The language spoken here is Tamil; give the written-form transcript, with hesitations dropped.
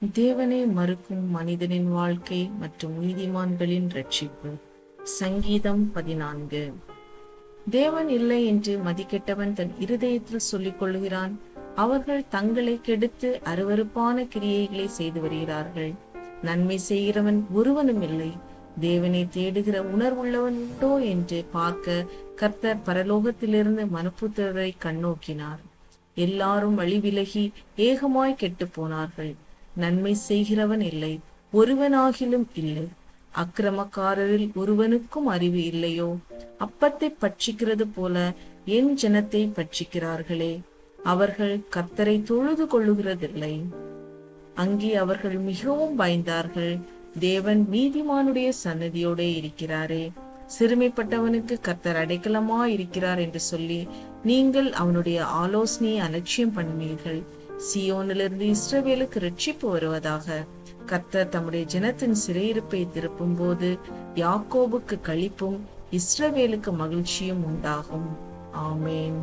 தேவனை மறுக்கும் மனிதனின் வாழ்க்கை மற்றும் நீதிமான்களின் ரட்சிப்பு. சங்கீதம் 14. தேவன் இல்லை என்று மதிக்கெட்டவன் தன் இருதயத்தில் சொல்லிக் கொள்கிறான். அவர்கள் தங்களை கெடுத்து அருவருப்பான கிரியைகளை செய்து வருகிறார்கள். நன்மை செய்கிறவன் ஒருவனும் இல்லை. தேவனை தேடுகிற உணர்வுள்ளவன் உண்டோ என்று பார்க்க கர்த்தர் பரலோகத்திலிருந்து மனுப்புத்திரரை கண்ணோக்கினார். எல்லாரும் வழிவிலகி ஏகமாய் கெட்டு போனார்கள். நன்மை செய்கிறவன் இல்லை, ஒருவனாகிலும் இல்லை. அக்கிரமக்காரரில் ஒருவனுக்கும் அறிவு இல்லையோ? அப்பத்தை பட்சிக்கிறது போல என் ஜனத்தை பட்சிக்கிறார்களே. அவர்கள் கர்த்தரை தொழுது கொள்ளுகிறதில்லை. அங்கே அவர்கள் மிகவும் பயந்தார்கள். தேவன் நீதிமானுடைய சன்னதியோட இருக்கிறாரே. சிறுமைப்பட்டவனுக்கு கர்த்தர் அடைக்கலமா இருக்கிறார் என்று சொல்லி நீங்கள் அவனுடைய ஆலோசனையை அலட்சியம் பண்ணீர்கள். சியோனிலிருந்து இஸ்ரவேலுக்கு ரட்சிப்பு வருவதாக. கர்த்தர் தம்முடைய ஜனத்தின் சிறையிருப்பை திருப்பும் போது யாக்கோபுக்கு களிப்பும் இஸ்ரவேலுக்கு மகிழ்ச்சியும் உண்டாகும். ஆமேன்.